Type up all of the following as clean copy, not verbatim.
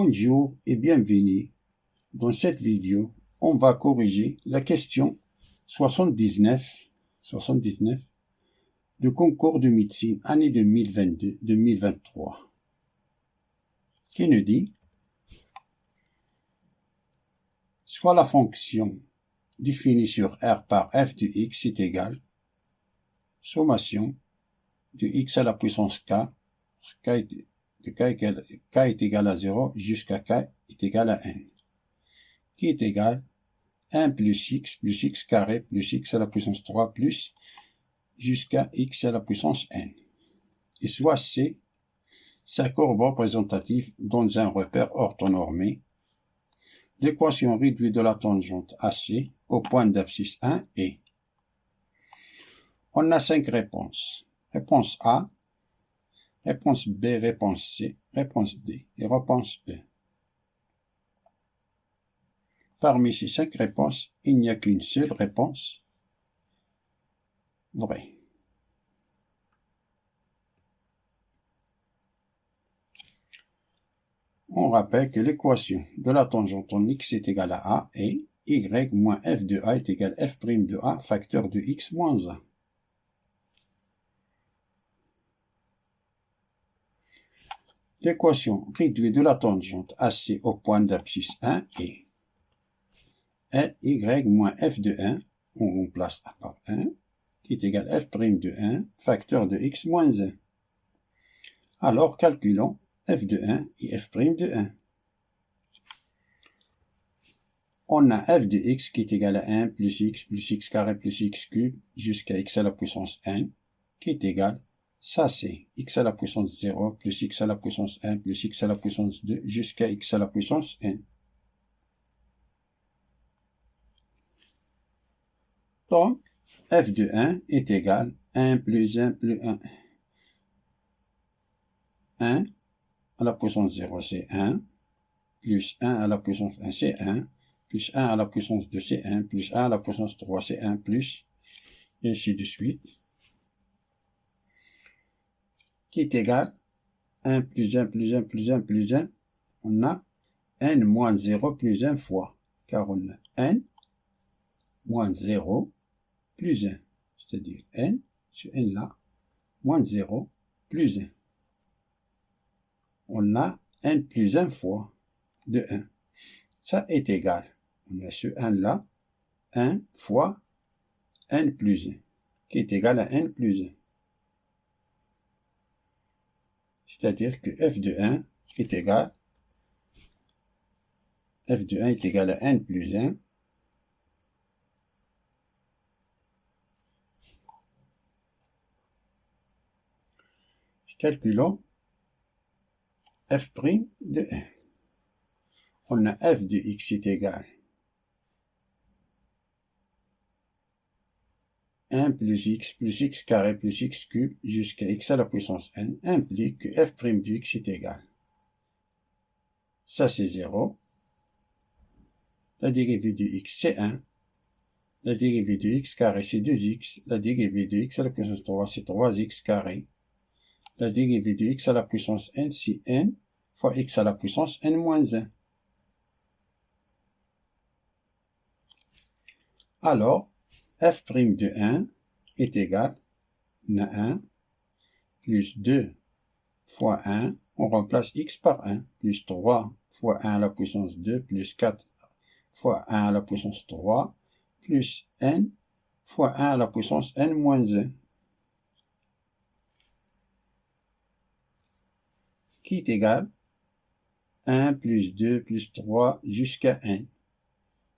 Bonjour et bienvenue. Dans cette vidéo, on va corriger la question 79 du concours de médecine année 2022-2023 qui nous dit soit la fonction définie sur R par f de x est égale sommation de x à la puissance k, k est égal à 0 jusqu'à k est égal à n, qui est égal 1 plus x carré plus x à la puissance 3 plus jusqu'à x à la puissance n. Et soit C, sa courbe représentative dans un repère orthonormé. L'équation réduite de la tangente AC au point d'abscisse 1 est. On a 5 réponses. Réponse A, réponse B, réponse C, réponse D et réponse E. Parmi ces 5 réponses, il n'y a qu'une seule réponse vraie. On rappelle que l'équation de la tangente en x est égale à A et y moins f de A est égal à f' de A facteur de x moins 1. L'équation réduite de la tangente AC au point d'abscisse 1 est y moins f de 1, on remplace A par 1, qui est égal à f' de 1 facteur de x moins 1. Alors calculons f de 1 et f' de 1. On a f de x qui est égal à 1 plus x carré plus x cube jusqu'à x à la puissance n, qui est égal, ça c'est x à la puissance 0 plus x à la puissance 1 plus x à la puissance 2 jusqu'à x à la puissance n. Donc, f de 1 est égal à 1 plus 1 plus 1. 1 à la puissance 0 c'est 1, plus 1 à la puissance 1 c'est 1, plus 1 à la puissance 2 c'est 1, plus 1 à la puissance 3 c'est 1, plus, et ainsi de suite, qui est égal 1 plus 1 plus 1 plus 1 plus 1, on a n moins 0 plus 1 fois, car on a n moins 0 plus 1, c'est-à-dire n sur n là, moins 0 plus 1. On a n plus 1 fois de 1. Ça est égal. On a ce 1 là, 1 fois n plus 1, qui est égal à n plus 1. C'est-à-dire que f de 1 est égal, f de 1 est égal à n plus 1, calculons f' de 1. On a f de x est égal 1 plus x carré plus x cube jusqu'à x à la puissance n implique que f' de x est égal. Ça c'est 0. La dérivée de x c'est 1. La dérivée de x carré c'est 2x. La dérivée de x à la puissance 3 c'est 3x carré. La dérivée de x à la puissance n c'est n fois x à la puissance n moins 1. Alors, f' de 1 est égal à 1 plus 2 fois 1, on remplace x par 1, plus 3 fois 1 à la puissance 2, plus 4 fois 1 à la puissance 3, plus n fois 1 à la puissance n moins 1, qui est égal 1 plus 2 plus 3 jusqu'à n.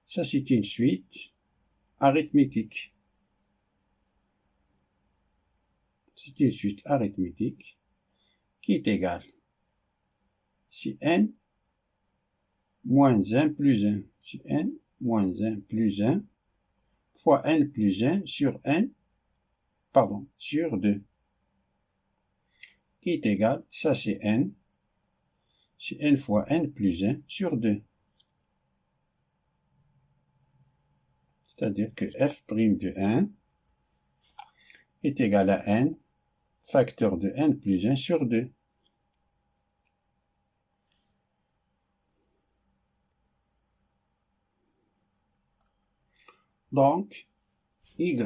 Ça c'est une suite arithmétique. C'est une suite arithmétique qui est égale, si n moins 1 plus 1, si n moins 1 plus 1 fois n plus 1 sur sur 2, qui est égal, ça c'est n fois n plus 1 sur 2. C'est-à-dire que f' de 1 est égal à n facteur de n plus 1 sur 2. Donc, y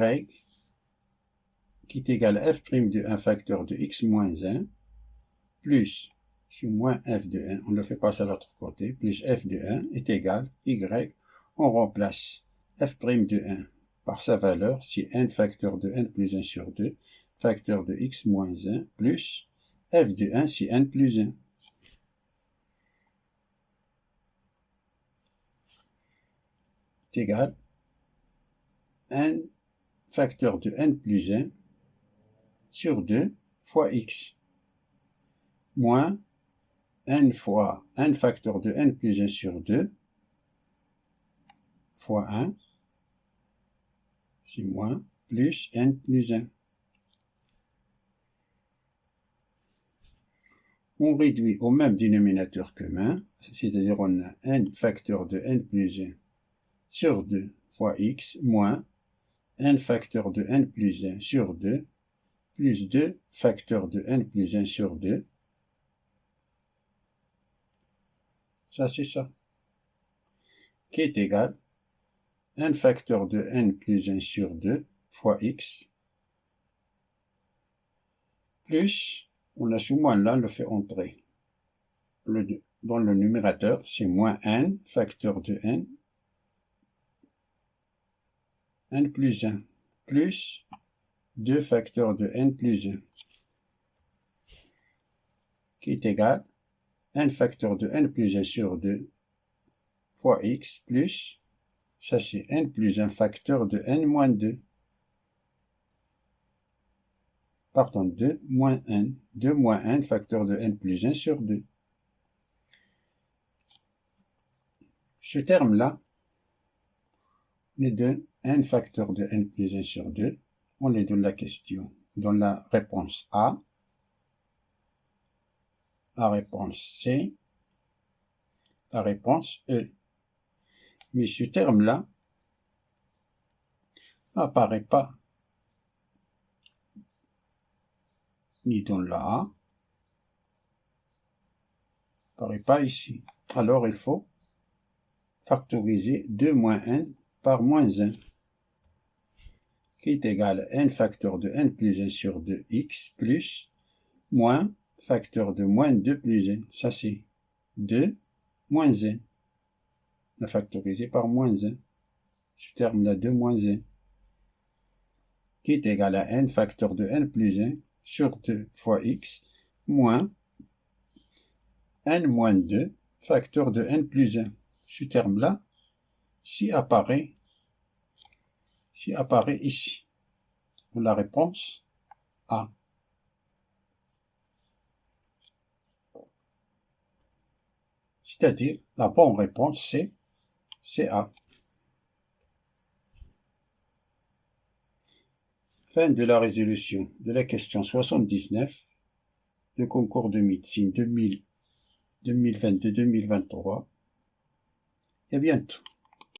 qui est égal à f' de 1 facteur de x moins 1, plus, sur moins f de 1, on le fait passer à l'autre côté, plus f de 1 est égal, y, on remplace f' de 1 par sa valeur, si n facteur de n plus 1 sur 2, facteur de x moins 1, plus f de 1 si n plus 1. Est égal n facteur de n plus 1 sur 2 fois x, moins n fois n facteur de n plus 1 sur 2 fois 1, c'est moins, plus n plus 1. On réduit au même dénominateur commun, c'est-à-dire on a n facteur de n plus 1 sur 2 fois x, moins n facteur de n plus 1 sur 2, plus 2 facteur de n plus 1 sur 2. Ça, c'est ça. Qui est égal n facteur de n plus 1 sur 2 fois x, plus, on a sous moins là, on le fait entrer. Dans le numérateur, c'est moins n facteur de n plus 1, plus 2 facteurs de n plus 1, qui est égal n facteur de n plus 1 sur 2 fois x, plus, ça c'est n plus 1 facteur de n moins 2. Pardon, 2 moins n. 2 moins n facteur de n plus 1 sur 2. Ce terme-là, les deux n facteur de n plus 1 sur 2, on les donne la question. Dans la réponse A, la réponse C, la réponse E. Mais ce terme-là n'apparaît pas ni dans la A, n'apparaît pas ici. Alors il faut factoriser 2 moins n par moins 1, qui est égal à n facteur de n plus 1 sur 2 x, plus, moins facteur de moins 2 plus 1. Ça c'est 2 moins 1. On a factorisé par moins 1. Ce terme-là, 2 moins 1. Qui est égal à n facteur de n plus 1 sur 2 fois x, moins n moins 2 facteur de n plus 1. Ce terme-là, s'il apparaît ici. La réponse A. C'est-à-dire, la bonne réponse, c'est A. Fin de la résolution de la question 79 du concours de médecine 2022-2023. Et à bientôt.